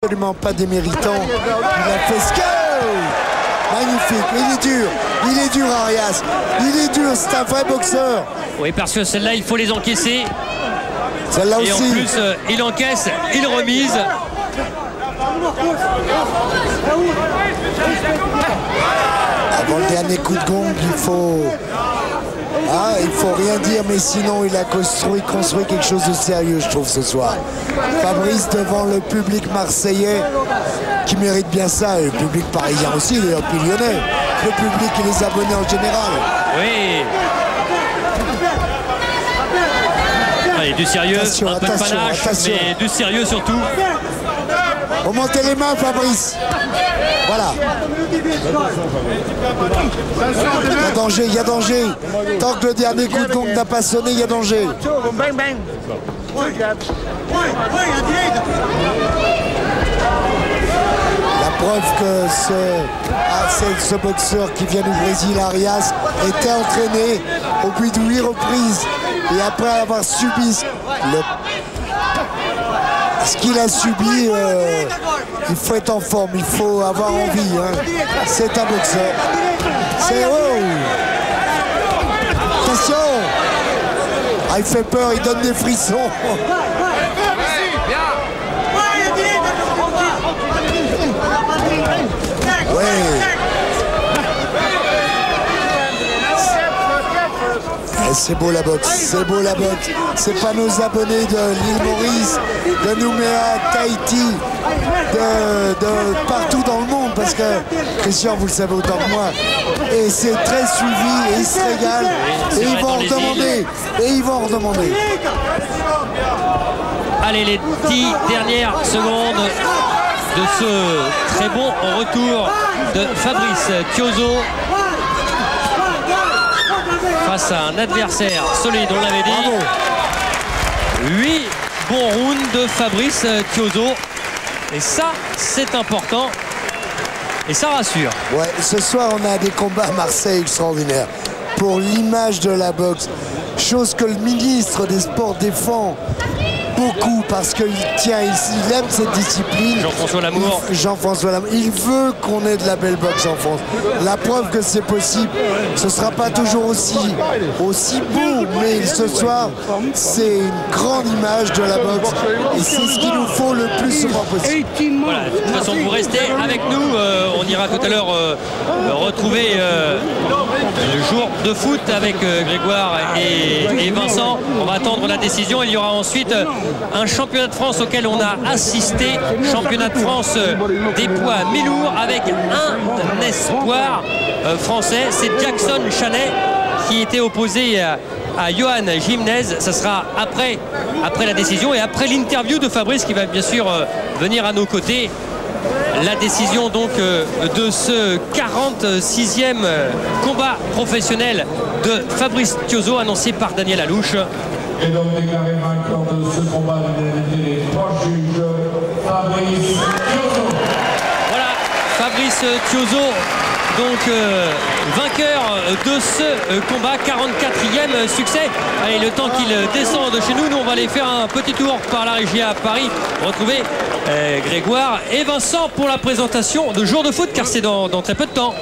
absolument pas déméritant. Il a fait ce que... Magnifique, il est dur Arias, il est dur, c'est un vrai boxeur. Oui, parce que celle-là, il faut les encaisser. Celle-là aussi. Et en plus, il encaisse, il remise. Avant le dernier coup de gong, il faut rien dire, mais sinon il a construit quelque chose de sérieux, je trouve, ce soir. Fabrice devant le public marseillais, qui mérite bien ça, et le public parisien aussi, d'ailleurs, puis lyonnais, le public et les abonnés en général. Oui. Allez, du sérieux, attention, un peu de panache, mais du sérieux surtout. Remontez les mains, Fabrice. Voilà. Il y a danger. Tant que le dernier coup de gong n'a pas sonné, il y a danger. La preuve que ce boxeur qui vient du Brésil, Arias, était entraîné au bout de 8 reprises. Et après avoir subi ce qu'il a subi, il faut être en forme, il faut avoir envie. Hein. C'est un boxeur. C'est attention. Il fait peur, il donne des frissons. Ouais. C'est beau la boxe, c'est beau la boxe. C'est pas nos abonnés de l'île Maurice, de Nouméa, Tahiti, de partout dans le monde, parce que Christian, vous le savez autant que moi, et c'est très suivi, et ils se régalent, et ils vont en redemander, Allez, les 10 dernières secondes de ce très bon retour de Fabrice Thiozo face à un adversaire solide, on l'avait dit. 8 bons rounds de Fabrice Thiozo. Et ça, c'est important. Et ça rassure. Ouais, ce soir, on a des combats à Marseille extraordinaires. Pour l'image de la boxe. Chose que le ministre des Sports défend beaucoup parce qu'il aime cette discipline. Jean-François Lamour. Jean-François Lamour. Il veut qu'on ait de la belle boxe en France. La preuve que c'est possible, ce ne sera pas toujours aussi beau, mais ce soir, c'est une grande image de la boxe. Et c'est ce qu'il nous faut le plus souvent possible. Voilà, de toute façon, vous restez avec nous. On ira tout à l'heure retrouver le jour de foot avec Grégoire et Vincent. On va attendre la décision. Il y aura ensuite un championnat de France auquel on a assisté, championnat de France des poids mi-lourds avec un espoir français, c'est Jackson Chanet qui était opposé à Johan Gimnez. Ça sera après la décision et après l'interview de Fabrice qui va bien sûr venir à nos côtés. La décision donc de ce 46e combat professionnel de Fabrice Thiozo annoncé par Daniel Alouche. Et donc déclaré vainqueur de ce combat les 3 juges, Fabrice Thiozo. Voilà, Fabrice Thiozo, donc vainqueur de ce combat, 44e succès. Allez, le temps qu'il descend de chez nous, nous on va aller faire un petit tour par la régie à Paris, retrouver Grégoire et Vincent pour la présentation de Jour de foot, car c'est dans très peu de temps.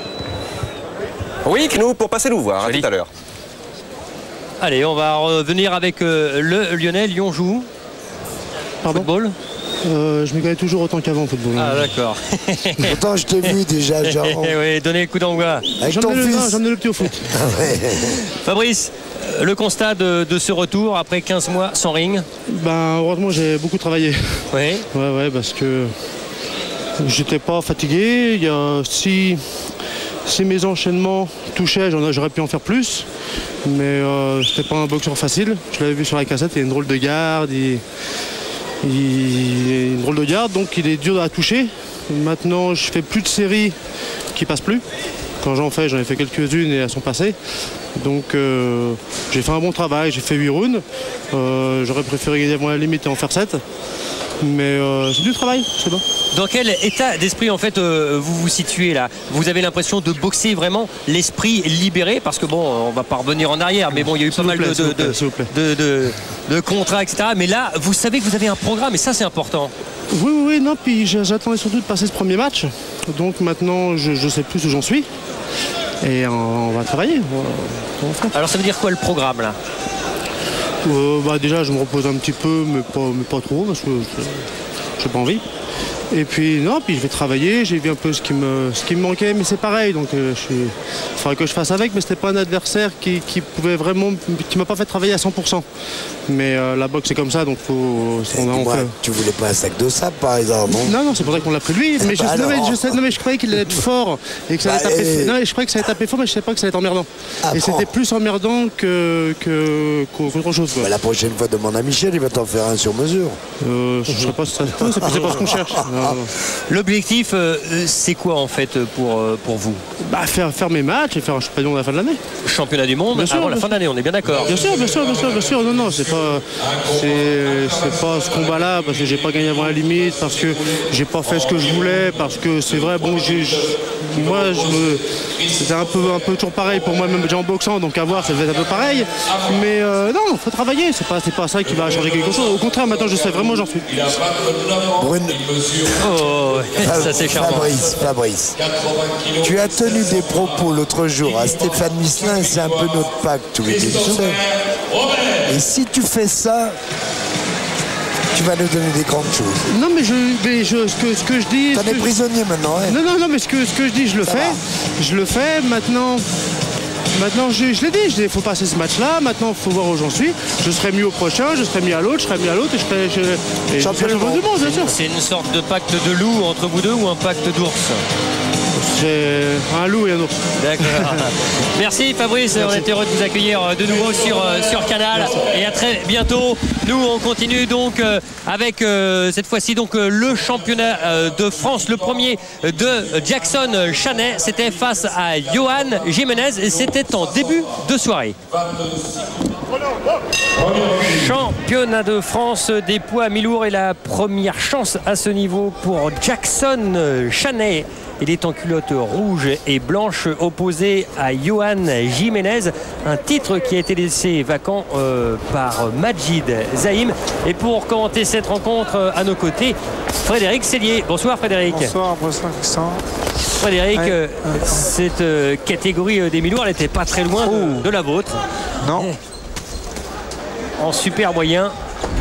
Oui, nous pour passer nous voir tout à l'heure. Allez, on va revenir avec le Lyonnais. Lyon joue. Pardon ? Football. Je me connais toujours autant qu'avant, football. Ah d'accord. Pourtant, je t'ai vu déjà, genre. Oui, donnez le coup d'envoi. Avec ton fils. J'en ai le petit au foot. Fabrice, le constat de ce retour après 15 mois sans ring. Ben, heureusement, j'ai beaucoup travaillé. Oui. Ouais, parce que j'étais pas fatigué. Il y a si mes enchaînements touchaient, j'aurais pu en faire plus. Mais c'était pas un boxeur facile. Je l'avais vu sur la cassette, il y a une drôle de garde. Une drôle de garde, donc il est dur à toucher. Maintenant, je fais plus de séries qui passent plus. Quand j'en ai fait quelques-unes et elles sont passées. Donc j'ai fait un bon travail, j'ai fait 8 rounds. J'aurais préféré gagner avant la limite et en faire 7. Mais c'est du travail, c'est bon. Dans quel état d'esprit en fait vous vous situez là? Vous avez l'impression de boxer vraiment l'esprit libéré? Parce que bon, on va pas revenir en arrière, mais bon, il y a eu pas mal de contrats, etc. Mais là, vous savez que vous avez un programme et ça c'est important. Oui, non, puis j'attendais surtout de passer ce premier match. Donc maintenant, je sais plus où j'en suis. Et on va travailler. Alors ça veut dire quoi le programme là? Déjà, je me repose un petit peu, mais pas trop, parce que j'ai pas envie. Et puis je vais travailler, j'ai vu un peu ce qui me manquait, mais c'est pareil, donc il faudrait que je fasse avec, mais c'était pas un adversaire qui pouvait vraiment, qui m'a pas fait travailler à 100%. Mais la boxe c'est comme ça, donc tu voulais pas un sac de sable par exemple? Non, c'est pour ça qu'on l'a pris lui, mais je croyais qu'il allait être fort et que ça allait taper. Non, je croyais que ça allait taper fort, mais je savais pas que ça allait être emmerdant. Et c'était plus emmerdant qu'autre chose. La prochaine fois demande à Michel, il va t'en faire un sur mesure. Je sais pas si c'est pas ce qu'on cherche. L'objectif, c'est quoi en fait pour vous? Faire mes matchs et faire un championnat à la fin de l'année. Championnat du monde avant la fin de l'année, on est bien d'accord. Bien sûr. Non, c'est pas ce combat-là parce que j'ai pas gagné avant la limite, parce que j'ai pas fait ce que je voulais, parce que c'est vrai, bon, c'était un peu toujours pareil pour moi, même déjà en boxant, donc à voir, ça devait être un peu pareil. Mais non, faut travailler, c'est pas ça qui va changer quelque chose. Au contraire, maintenant je sais vraiment où j'en suis. Oh, ça c'est charmant. Fabrice, tu as tenu des propos l'autre jour à Stéphane Misselin, c'est un peu notre pacte tous les deux. Et si tu fais ça, tu vas nous donner des grandes choses. Non, mais ce que je dis... T'en es prisonnier maintenant, hein? Non, mais ce que je dis, je le fais. Je le fais, maintenant, je l'ai dit, il faut passer ce match-là, maintenant il faut voir où j'en suis. Je serai mieux au prochain, je serai mieux à l'autre, je serai mieux à l'autre et je serai champion du monde, bien sûr. C'est une sorte de pacte de loup entre vous deux ou un pacte d'ours? C'est un loup et un ours. D'accord. Merci Fabrice, on est heureux de vous accueillir de nouveau sur Canal. Merci. Et à très bientôt. Nous on continue donc avec cette fois-ci donc le championnat de France, le premier de Jackson Chaney. C'était face à Johan Jiménez et c'était en début de soirée. Championnat de France des poids mi-lourds et la première chance à ce niveau pour Jackson Chaney. Il est en culotte rouge et blanche opposé à Johan Jiménez, un titre qui a été laissé vacant par Majid Zaïm. Et pour commenter cette rencontre à nos côtés, Frédéric Sellier. Bonsoir Frédéric. Bonsoir Christian. Frédéric, cette catégorie des mi-lourds, elle n'était pas très loin de la vôtre. Non. En super moyen.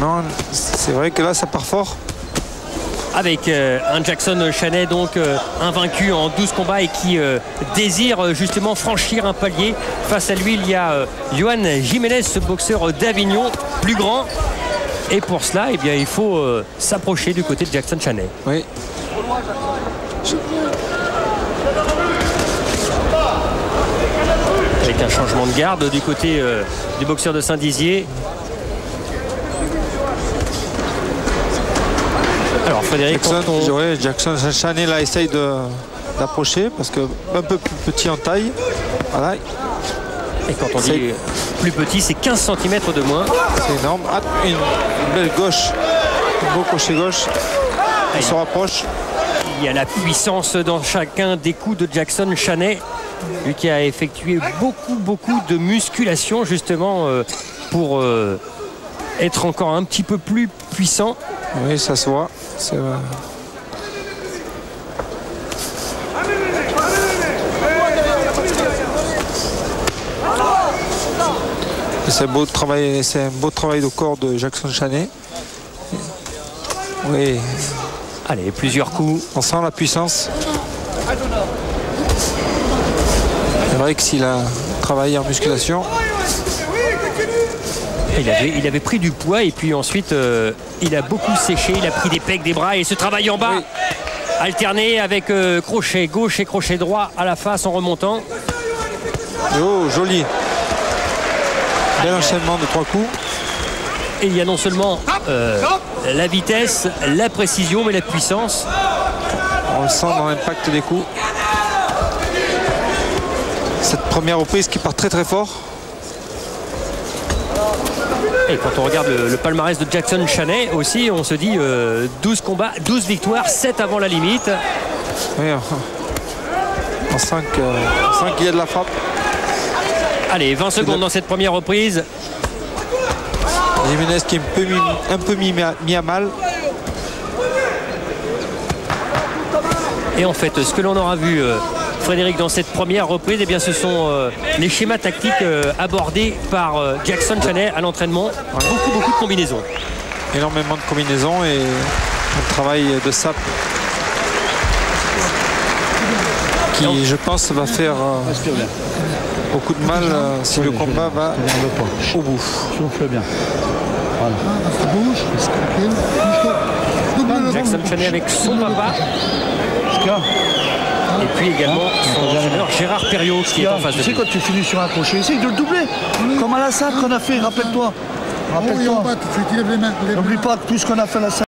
Non, c'est vrai que là ça part fort. Avec un Jackson Chaney donc invaincu en 12 combats et qui désire justement franchir un palier. Face à lui il y a Johan Jiménez, ce boxeur d'Avignon, plus grand. Et pour cela eh bien, il faut s'approcher du côté de Jackson Chaney. Oui. Avec un changement de garde du côté du boxeur de Saint-Dizier. Alors Frédéric, Jackson Chaney là essaye d'approcher parce que un peu plus petit en taille. Voilà. Et quand on dit plus petit, c'est 15 cm de moins. C'est énorme. Une belle gauche, un beau crochet gauche. Il se rapproche. Il y a la puissance dans chacun des coups de Jackson Chaney, lui qui a effectué beaucoup de musculation justement pour être encore un petit peu plus puissant. Oui, ça se voit. C'est un beau travail de corps de Jackson Chaney. Oui. Allez, plusieurs coups. On sent la puissance. C'est vrai que s'il a travaillé en musculation. Il avait pris du poids et puis ensuite il a beaucoup séché, il a pris des pecs, des bras et ce travail en bas alterné avec crochet gauche et crochet droit à la face en remontant. Oh, joli. Bel enchaînement de 3 coups. Et il y a non seulement la vitesse, la précision mais la puissance. On le sent dans l'impact des coups. Cette première reprise qui part très fort. Et quand on regarde le palmarès de Jackson Chaney aussi, on se dit 12 combats, 12 victoires, 7 avant la limite. Oui, en 5, il y a de la frappe. Allez, 20 secondes dans cette première reprise. Jiménez qui est un peu mis à mal. Et en fait, ce que l'on aura vu, Frédéric, dans cette première reprise, eh bien, ce sont les schémas tactiques abordés par Jackson Chaney à l'entraînement. Beaucoup de combinaisons. Énormément de combinaisons et un travail de sape qui, je pense, va faire beaucoup de mal si le combat va au bout. Souffle bien. Voilà. Jackson Chaney avec son papa. Et puis également son entraîneur Gérard Perriot qui est en face de lui. Tu sais, quand tu finis sur un crochet, essaye de le doubler. Comme à la salle qu'on a fait, rappelle-toi. Rappelle-toi. N'oublie pas tout ce qu'on a fait à la salle.